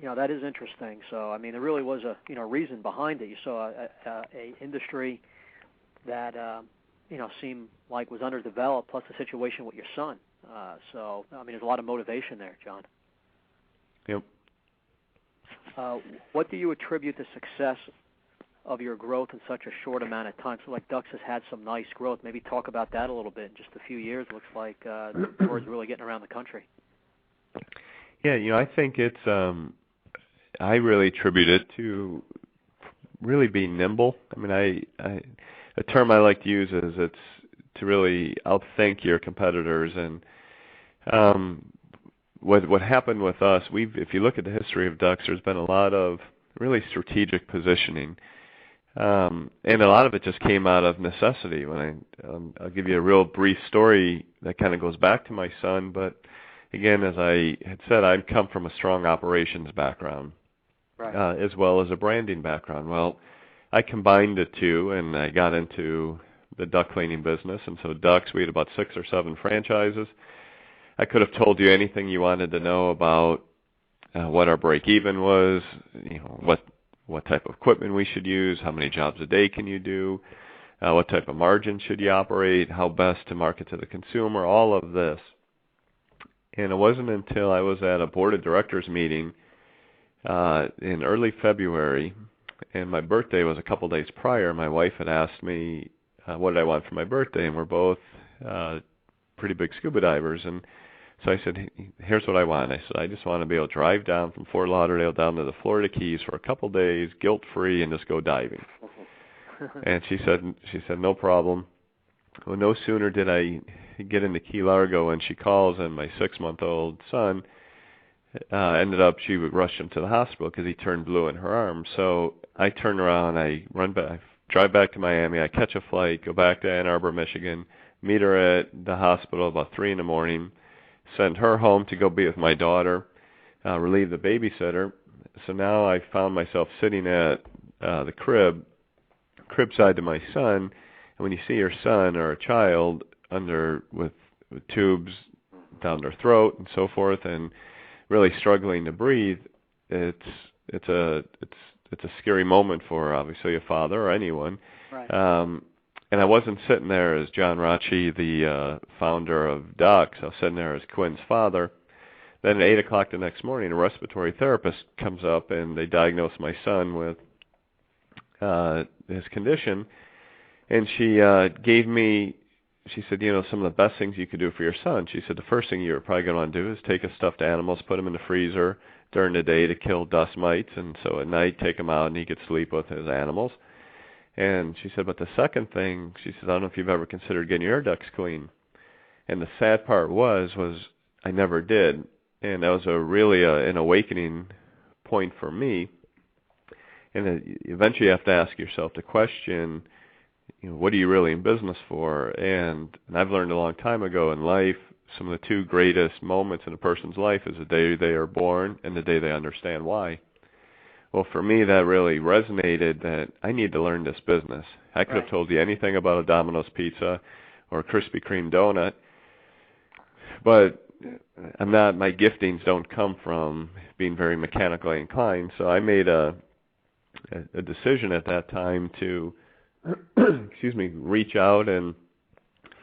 Yeah, that is interesting. So, I mean, there really was a reason behind it. You saw a industry that seemed like was underdeveloped, plus the situation with your son. So, I mean, there's a lot of motivation there, John. Yep. What do you attribute the success of your growth in such a short amount of time? So, like, DUCTZ has had some nice growth. Maybe talk about that a little bit. In just a few years, looks like the word's really getting around the country. Yeah, I think it's, I really attribute it to really being nimble. I mean, a term I like to use is it's to really outthink your competitors. And what happened with us, if you look at the history of DUCTZ, there's been a lot of really strategic positioning. And a lot of it just came out of necessity. I'll give you a real brief story that kind of goes back to my son, but again, as I had said, I come from a strong operations background, right, as well as a branding background. Well, I combined the two, and I got into the duct cleaning business. And so DUCTZ, we had about 6 or 7 franchises. I could have told you anything you wanted to know about what our break-even was, what type of equipment we should use, how many jobs a day can you do, what type of margin should you operate, how best to market to the consumer, all of this. And it wasn't until I was at a board of directors meeting in early February, and my birthday was a couple days prior. My wife had asked me what did I want for my birthday, and we're both pretty big scuba divers. And so I said, here's what I want. I said, I just want to be able to drive down from Fort Lauderdale down to the Florida Keys for a couple days, guilt-free, and just go diving. And she said, no problem. Well, no sooner did I get into Key Largo, and she calls, and my 6-month-old son ended up, she would rush him to the hospital because he turned blue in her arm. So I turn around, I run back, I drive back to Miami, I catch a flight, go back to Ann Arbor, Michigan, meet her at the hospital about 3 in the morning, send her home to go be with my daughter, relieve the babysitter. So now I found myself sitting at the crib side to my son. And when you see your son or a child with tubes down their throat and so forth, and really struggling to breathe, it's a scary moment for obviously a father or anyone. Right. And I wasn't sitting there as John Rotche, the founder of DUCTZ. I was sitting there as Quinn's father. Then at 8 o'clock the next morning, a respiratory therapist comes up, and they diagnose my son with his condition. And she gave me, she said, some of the best things you could do for your son. She said, the first thing you're probably going to want to do is take a stuffed animal, put him in the freezer during the day to kill dust mites, and so at night take him out and he could sleep with his animals. And she said, but the second thing, she said, I don't know if you've ever considered getting your air ducts clean. And the sad part was I never did. And that was really an awakening point for me. And eventually you have to ask yourself the question, what are you really in business for? And I've learned a long time ago in life, some of the 2 greatest moments in a person's life is the day they are born and the day they understand why. Well, for me, that really resonated that I need to learn this business. I could have told you anything about a Domino's pizza or a Krispy Kreme donut, but my giftings don't come from being very mechanically inclined. So I made a decision at that time to, reach out and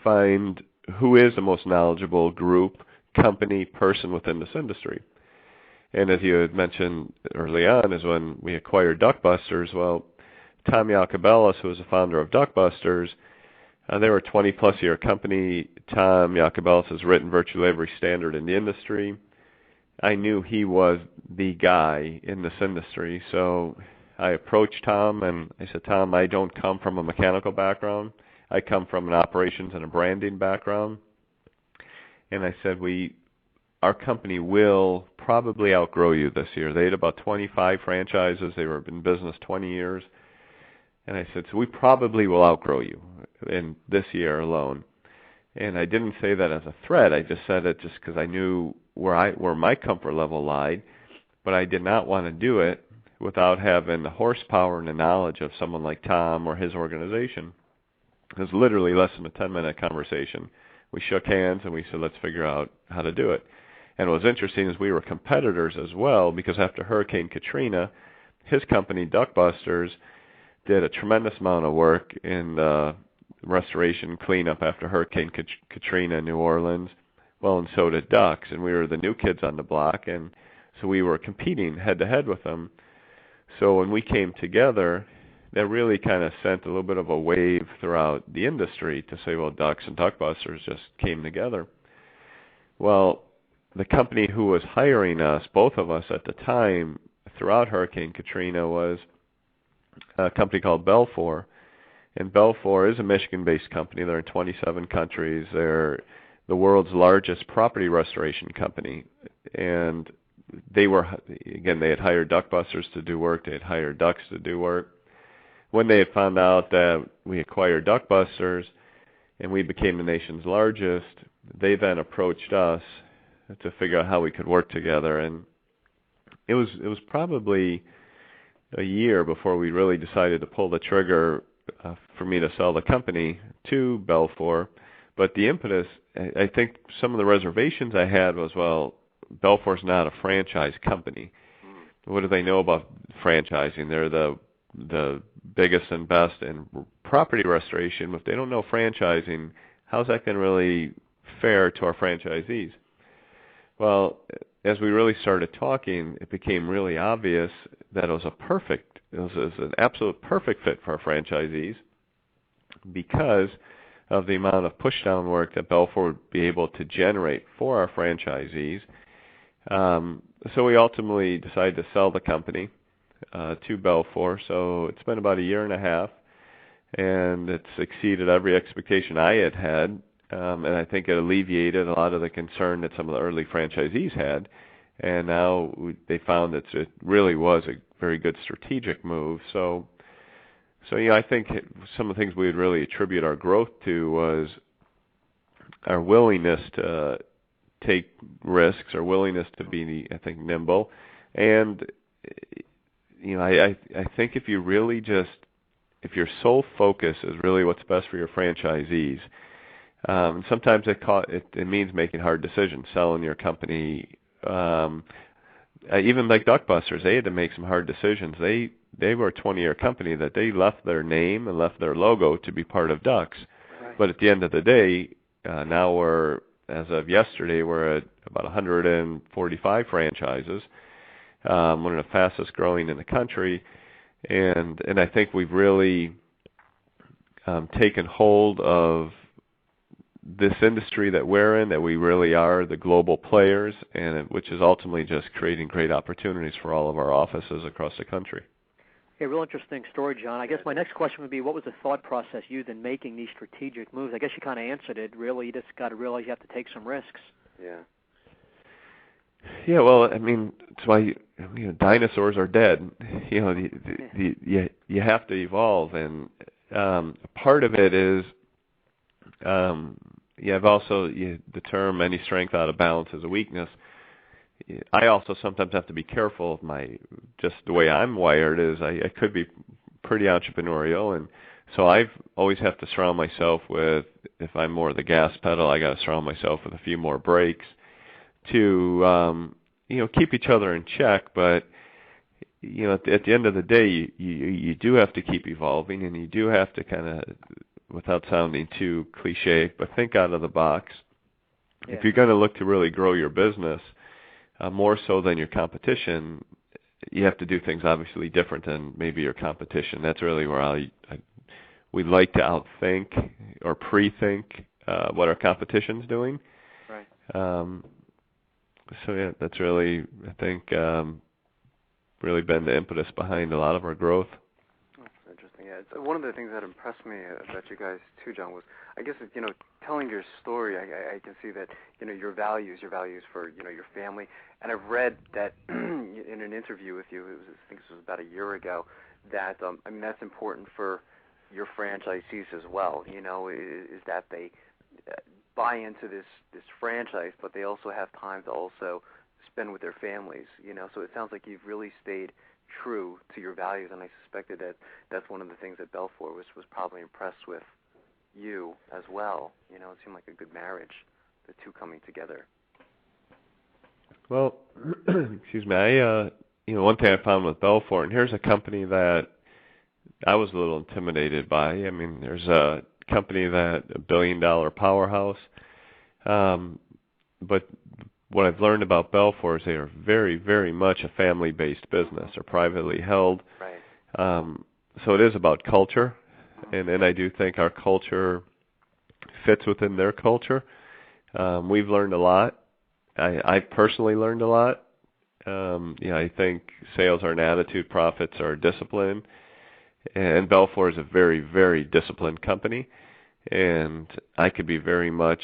find who is the most knowledgeable group, company, person within this industry. And as you had mentioned early on, is when we acquired Duct Busters. Well, Tom Yacobelis, who was the founder of Duct Busters, they were a 20-plus year company. Tom Yacobelis has written virtually every standard in the industry. I knew he was the guy in this industry, so I approached Tom, and I said, Tom, I don't come from a mechanical background. I come from an operations and a branding background. And I said, our company will probably outgrow you this year. They had about 25 franchises. They were in business 20 years. And I said, so we probably will outgrow you in this year alone. And I didn't say that as a threat. I just said it just because I knew where my comfort level lied. But I did not want to do it without having the horsepower and the knowledge of someone like Tom or his organization. It was literally less than a 10-minute conversation. We shook hands and we said, let's figure out how to do it. And what was interesting is we were competitors as well, because after Hurricane Katrina, his company, Duct Busters, did a tremendous amount of work in restoration cleanup after Hurricane Katrina in New Orleans. Well, and so did DUCTZ, and we were the new kids on the block, and so we were competing head-to-head with them. So when we came together, that really kind of sent a little bit of a wave throughout the industry to say, well, DUCTZ and Duct Busters just came together. Well, the company who was hiring us, both of us at the time, throughout Hurricane Katrina, was a company called BELFOR. And BELFOR is a Michigan-based company. They're in 27 countries. They're the world's largest property restoration company. And they had hired Duct Busters to do work. They had hired DUCTZ to do work. When they had found out that we acquired Duct Busters and we became the nation's largest, they then approached us to figure out how we could work together. And it was probably a year before we really decided to pull the trigger for me to sell the company to BELFOR. But the impetus, I think some of the reservations I had was, well, BELFOR's not a franchise company. What do they know about franchising? They're the biggest and best in property restoration. If they don't know franchising, how's that going to really fare to our franchisees? Well, as we really started talking, it became really obvious that it was an absolute perfect fit for our franchisees because of the amount of push-down work that BELFOR would be able to generate for our franchisees. So we ultimately decided to sell the company to BELFOR. So it's been about a year and a half, and it's exceeded every expectation I had had. And I think it alleviated a lot of the concern that some of the early franchisees had. And now they found that it really was a very good strategic move. So I think some of the things we would really attribute our growth to was our willingness to take risks, our willingness to be, I think, nimble. And, I think if your sole focus is really what's best for your franchisees, sometimes it means making hard decisions, selling your company. Even like Duct Busters, they had to make some hard decisions. They were a 20-year company that they left their name and left their logo to be part of DUCTZ. Right. But at the end of the day, now as of yesterday, we're at about 145 franchises. One of the fastest growing in the country. And I think we've really taken hold of this industry that we're in, that we really are the global players, and which is ultimately just creating great opportunities for all of our offices across the country. A real interesting story, John. I guess my next question would be, what was the thought process used in making these strategic moves? I guess you kind of answered it. Really, you just got to realize you have to take some risks. Yeah. Yeah, well, I mean, it's why dinosaurs are dead. You have to evolve, and part of it is the term "any strength out of balance is a weakness." I also sometimes have to be careful of just the way I'm wired is I could be pretty entrepreneurial, and so I've always have to surround myself with, if I'm more the gas pedal, I got to surround myself with a few more brakes to keep each other in check. But at the end of the day, you do have to keep evolving, and you do have to kind of, without sounding too cliche, but think out of the box. Yeah. If you're going to look to really grow your business, more so than your competition, you have to do things obviously different than maybe your competition. That's really where we like to outthink or pre-think what our competition's doing. Right. So yeah, that's really, I think, really been the impetus behind a lot of our growth. That's interesting. Yeah, it's one of the things that impressed me about you guys too, John, was I guess telling your story. I can see that your values for your family, and I've read that in an interview with you. I think this was about a year ago. That that's important for your franchisees as well. Is that they buy into this franchise, but they also have time to also spend with their families. So it sounds like you've really stayed true to your values, and I suspected that that's one of the things that BELFOR was probably impressed with you as well. It seemed like a good marriage, the two coming together. Well, excuse me. One thing I found with BELFOR, and here's a company that I was a little intimidated by. I mean, there's company that a billion-dollar powerhouse. But what I've learned about BELFOR is they are very, very much a family-based business, or privately held. Right. So it is about culture, and I do think our culture fits within their culture. We've learned a lot. I've personally learned a lot. I think sales are an attitude, profits are discipline, and BELFOR is a very, very disciplined company, and I could be very much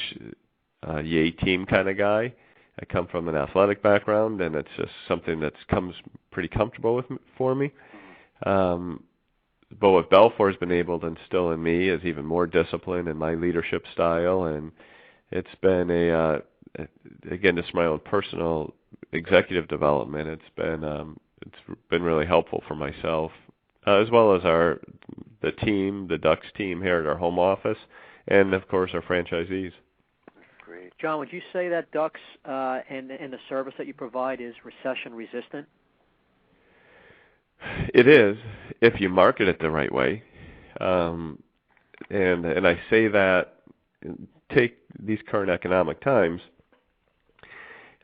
a yay team kind of guy. I come from an athletic background, and it's just something that comes pretty comfortable for me. But what BELFOR has been able to instill in me is even more discipline in my leadership style, and it's been again, just my own personal executive development. It's been really helpful for myself, as well as the team, the DUCTZ team here at our home office, and of course our franchisees. Great, John. Would you say that DUCTZ and the service that you provide is recession resistant? It is, if you market it the right way, and I say that, take these current economic times.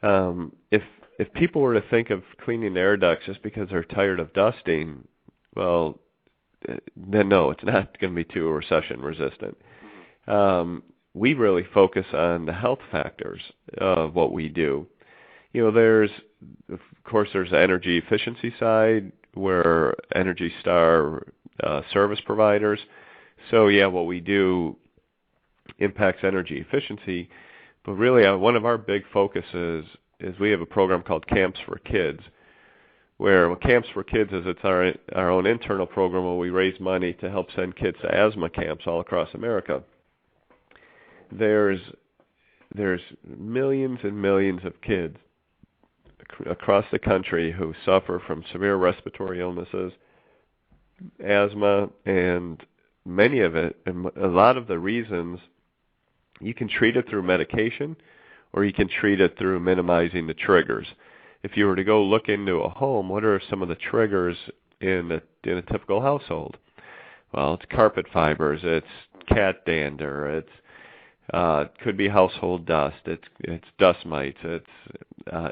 If people were to think of cleaning air ducts just because they're tired of dusting, well, then no, it's not going to be too recession resistant. We really focus on the health factors of what we do. There's the energy efficiency side, where Energy Star service providers. So yeah, what we do impacts energy efficiency, but really one of our big focuses is we have a program called Camps for Kids, where what Camps for Kids is, it's our own internal program where we raise money to help send kids to asthma camps all across America. There's millions and millions of kids across the country who suffer from severe respiratory illnesses, asthma, and a lot of the reasons, you can treat it through medication, or you can treat it through minimizing the triggers. If you were to go look into a home, what are some of the triggers in a typical household? Well, it's carpet fibers, it's cat dander, it could be household dust, it's dust mites, it's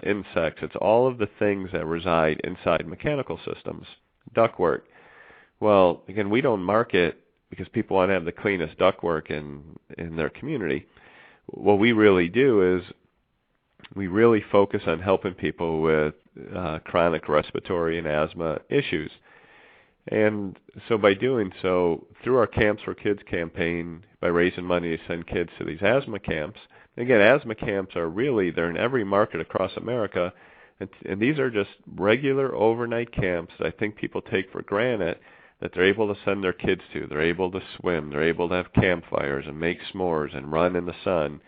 insects, it's all of the things that reside inside mechanical systems, ductwork. Well, again, we don't market because people want to have the cleanest ductwork in their community. What we really do is we really focus on helping people with chronic respiratory and asthma issues. And so by doing so, through our Camps for Kids campaign, by raising money to send kids to these asthma camps, again, asthma camps they're in every market across America, and these are just regular overnight camps that I think people take for granted that they're able to send their kids to. They're able to swim, they're able to have campfires and make s'mores and run in the sun.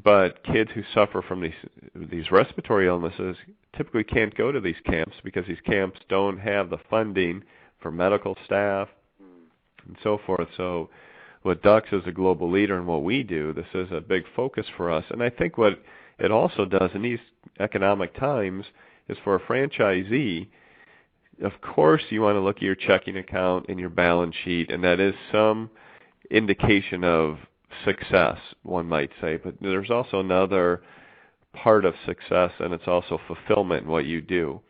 But kids who suffer from these respiratory illnesses typically can't go to these camps because these camps don't have the funding for medical staff and so forth. So what DUCTZ is a global leader in what we do, this is a big focus for us. And I think what it also does in these economic times is for a franchisee, of course you want to look at your checking account and your balance sheet, and that is some indication of success, one might say. But there's also another part of success, and it's also fulfillment in what you do.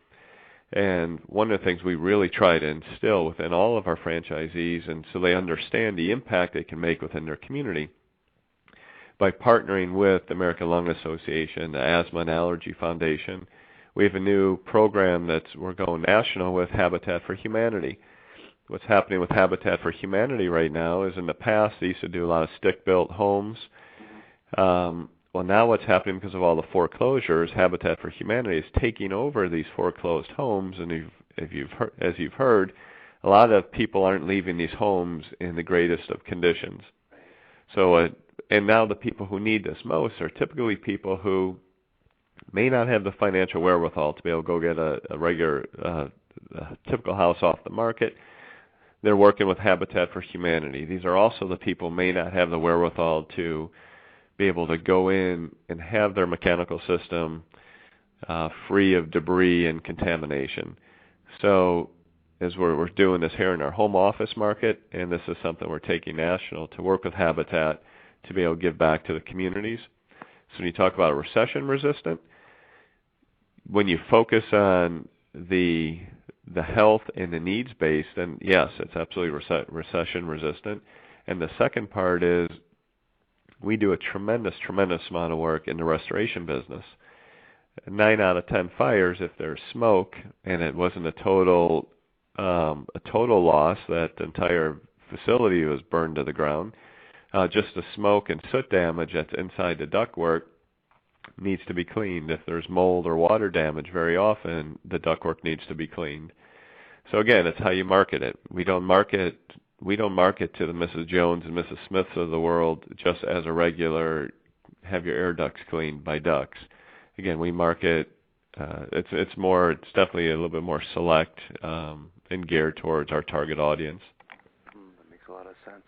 And one of the things we really try to instill within all of our franchisees, and so they understand the impact they can make within their community, by partnering with the American Lung Association, the Asthma and Allergy Foundation. We have a new program we're going national with Habitat for Humanity. What's happening with Habitat for Humanity right now is in the past they used to do a lot of stick-built homes. Well, now what's happening because of all the foreclosures, Habitat for Humanity is taking over these foreclosed homes, and as you've heard, a lot of people aren't leaving these homes in the greatest of conditions. So, and now the people who need this most are typically people who may not have the financial wherewithal to be able to go get a regular, typical house off the market. They're working with Habitat for Humanity. These are also the people who may not have the wherewithal to be able to go in and have their mechanical system free of debris and contamination. So is we're doing this here in our home office market, and this is something we're taking national to work with Habitat to be able to give back to the communities. So when you talk about recession resistant, when you focus on the health and the needs based, then yes, it's absolutely recession resistant. And the second part is we do a tremendous amount of work in the restoration business. 9 out of 10 fires, if there's smoke and it wasn't a total loss, that the entire facility was burned to the ground, just the smoke and soot damage that's inside the ductwork needs to be cleaned. If there's mold or water damage, very often the ductwork needs to be cleaned. So again, it's how you market it. We don't market to the Mrs. Jones and Mrs. Smiths of the world just as a regular have your air ducts cleaned by ducts. Again, we market it's definitely a little bit more select and geared towards our target audience. That makes a lot of sense.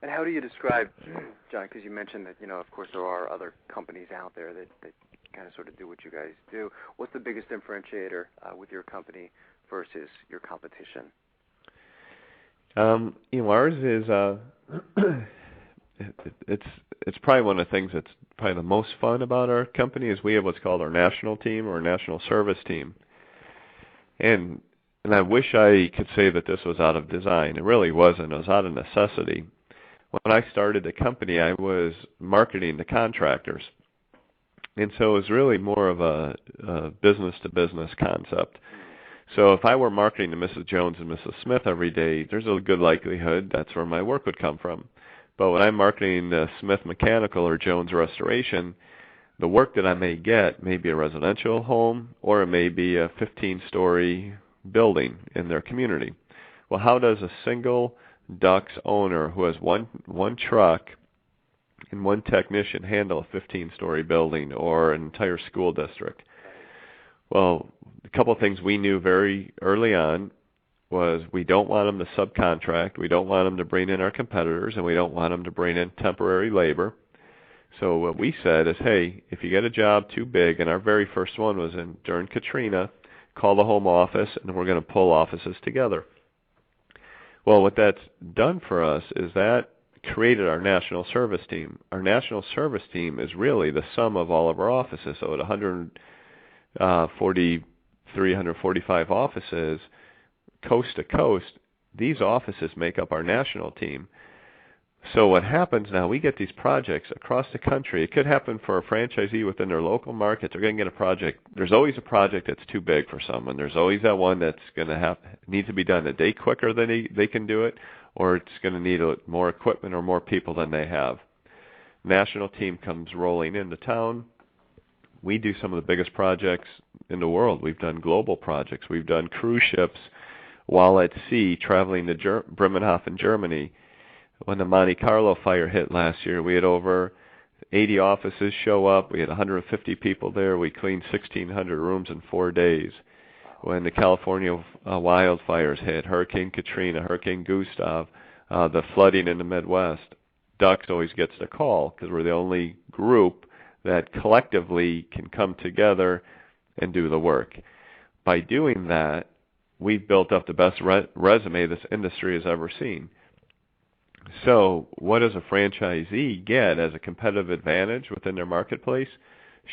And how do you describe, John, because you mentioned that, of course there are other companies out there that kind of sort of do what you guys do. What's the biggest differentiator with your company versus your competition? Ours is it's probably one of the things that's probably the most fun about our company is we have what's called our national team or national service team. And I wish I could say that this was out of design. It really wasn't. It was out of necessity. When I started the company, I was marketing to contractors. And so it was really more of a business-to-business concept. So if I were marketing to Mrs. Jones and Mrs. Smith every day, there's a good likelihood that's where my work would come from. But when I'm marketing Smith Mechanical or Jones Restoration, the work that I may get may be a residential home or it may be a 15-story building in their community. Well, how does a single ducts owner who has one truck and one technician handle a 15-story building or an entire school district? Well, a couple of things we knew very early on was we don't want them to subcontract, we don't want them to bring in our competitors, and we don't want them to bring in temporary labor. So what we said is, hey, if you get a job too big, and our very first one was during Katrina, call the home office, and we're going to pull offices together. Well, what that's done for us is that created our national service team. Our national service team is really the sum of all of our offices. So at 145 offices, coast to coast, these offices make up our national team. So what happens now, we get these projects across the country. It could happen for a franchisee within their local market. They're going to get a project. There's always a project that's too big for someone. There's always that one that's going to need to be done a day quicker than they can do it, or it's going to need more equipment or more people than they have. National team comes rolling into town. We do some of the biggest projects in the world. We've done global projects. We've done cruise ships while at sea traveling to Bremerhaven, Germany. When the Monte Carlo fire hit last year, we had over 80 offices show up. We had 150 people there. We cleaned 1,600 rooms in 4 days. When the California wildfires hit, Hurricane Katrina, Hurricane Gustav, the flooding in the Midwest, DUCTZ always gets the call because we're the only group that collectively can come together and do the work. By doing that, we've built up the best resume this industry has ever seen. So what does a franchisee get as a competitive advantage within their marketplace?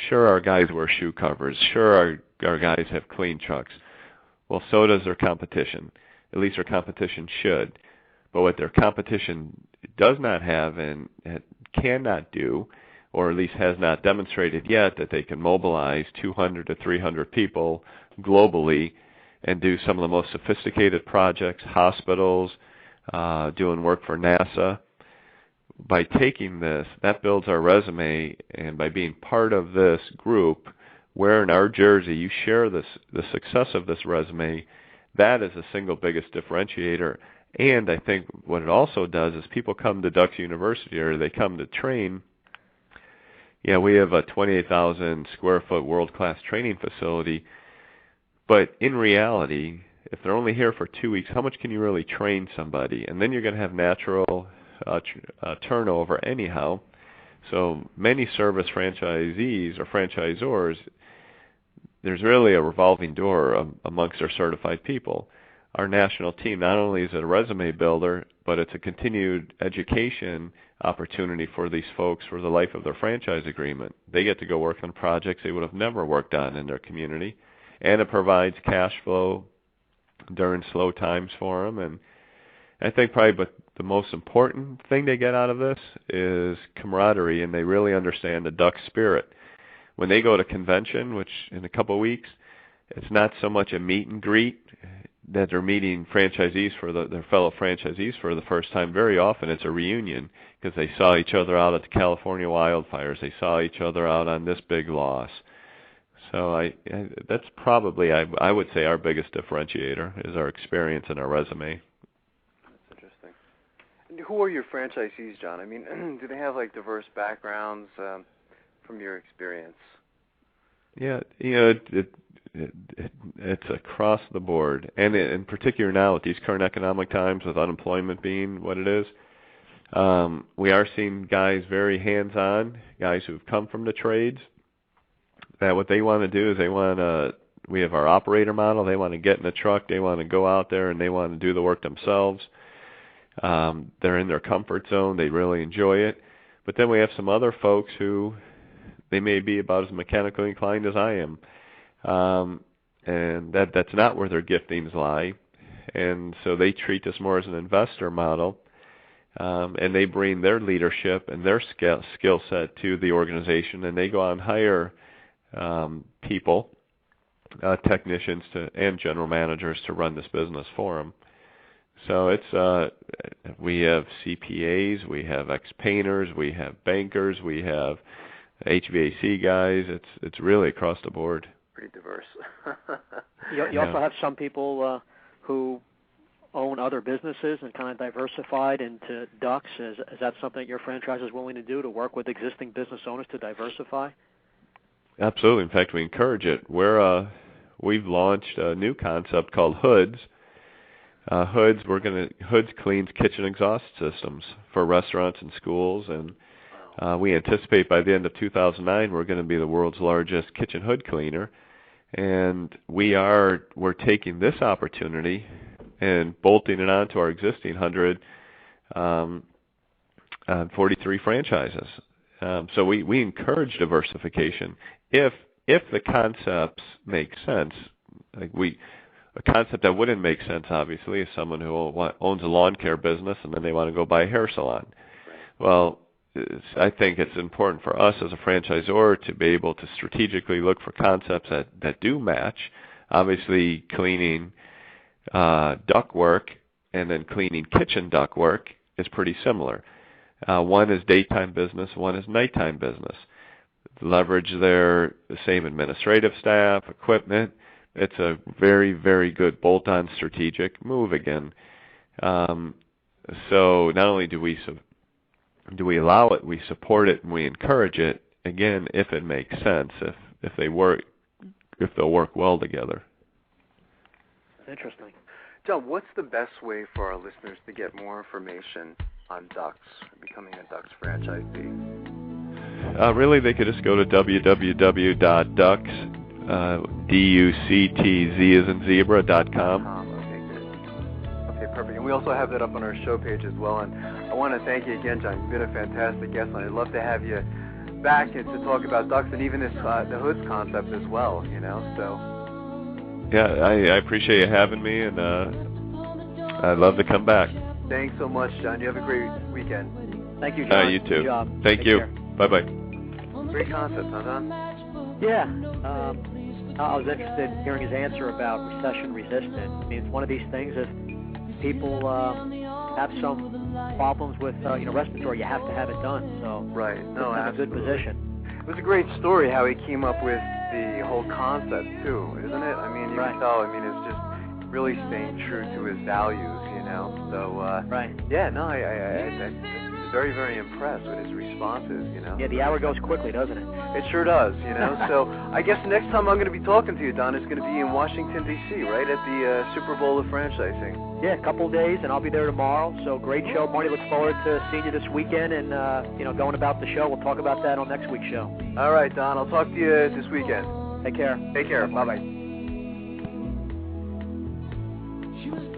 Sure, our guys wear shoe covers. Sure, our guys have clean trucks. Well, so does their competition. At least their competition should. But what their competition does not have and cannot do, or at least has not demonstrated yet, that they can mobilize 200 to 300 people globally and do some of the most sophisticated projects, hospitals, doing work for NASA. By taking this, that builds our resume, and by being part of this group, wearing our jersey, you share the success of this resume. That is the single biggest differentiator. And I think what it also does is people come to DUCTZ University or they come to train. Yeah, we have a 28,000 square foot world-class training facility. But in reality, if they're only here for 2 weeks, how much can you really train somebody? And then you're going to have natural turnover anyhow. So many service franchisees or franchisors, there's really a revolving door amongst our certified people. our national team, not only is it a resume builder, but it's a continued education opportunity for these folks for the life of their franchise agreement. They get to go work on projects they would have never worked on in their community, and it provides cash flow during slow times for them. And I think probably the most important thing they get out of this is camaraderie, and they really understand the Duck spirit. When they go to convention, which in a couple of weeks, it's not so much a meet and greet that they're meeting franchisees their fellow franchisees for the first time. Very often it's a reunion because they saw each other out at the California wildfires. They saw each other out on this big loss. So that's probably, I would say, our biggest differentiator is our experience and our resume. That's interesting. And who are your franchisees, John? I mean, do they have like diverse backgrounds from your experience? Yeah, it's across the board, and in particular now with these current economic times, with unemployment being what it is, we are seeing guys very hands-on, guys who've come from the trades, that what they want to do is we have our operator model, they want to get in the truck, they want to go out there and they want to do the work themselves. They're in their comfort zone, they really enjoy it. But then we have some other folks who, they may be about as mechanically inclined as I am. And that's not where their giftings lie. And so they treat this more as an investor model. And they bring their leadership and their skill set to the organization, and they go out and hire people, technicians and general managers to run this business for them. So it's we have CPAs, we have ex-painters, we have bankers, we have HVAC guys. It's really across the board. Pretty diverse. You also have some people who own other businesses and kind of diversified into ducks. Is that something that your franchise is willing to do, to work with existing business owners to diversify? Absolutely. In fact, we encourage it. We've launched a new concept called Hoods. Hoods cleans kitchen exhaust systems for restaurants and schools, and we anticipate by the end of 2009 we're going to be the world's largest kitchen hood cleaner. And we're taking this opportunity and bolting it onto our existing 143 franchises. So we encourage diversification if the concepts make sense. A concept that wouldn't make sense, obviously, is someone who owns a lawn care business and then they want to go buy a hair salon. Well, I think it's important for us as a franchisor to be able to strategically look for concepts that do match. Obviously, cleaning ductwork and then cleaning kitchen ductwork is pretty similar. One is daytime business, one is nighttime business. Leverage the same administrative staff, equipment. It's a very, very good bolt-on strategic move again. So not only do we allow it, we support it and we encourage it, again, if it makes sense, if they'll work well together. Interesting. John, what's the best way for our listeners to get more information on ducks, becoming a ducks franchisee? Really, they could just go to www.ductz, DUCTZ as in zebra.com. Okay, good. Okay, perfect. And we also have that up on our show page as well. And I want to thank you again, John. You've been a fantastic guest, and I'd love to have you back and to talk about ducks and even this the hoods concept as well. So. Yeah, I appreciate you having me, and I'd love to come back. Thanks so much, John. You have a great weekend. Thank you, John. You too. Good job. Thank you. Bye-bye. Great concept, huh, John? Yeah. I was interested in hearing his answer about recession resistant. I mean, it's one of these things, if people have some problems with respiratory, you have to have it done. So right. No, it's in a good position. It was a great story how he came up with the whole concept too, isn't it? I mean, you can tell. I mean, it's just really staying true to his values, So right. Yeah. No, I'm very, very impressed with his responses. Yeah, the hour goes quickly, doesn't it? It sure does. So I guess the next time I'm going to be talking to you, Don, is going to be in Washington D.C., right at the Super Bowl of franchising. Yeah, a couple of days, and I'll be there tomorrow. So great show, Marty. Look forward to seeing you this weekend and going about the show. We'll talk about that on next week's show. All right, Don. I'll talk to you this weekend. Take care. Take care. Bye-bye. She was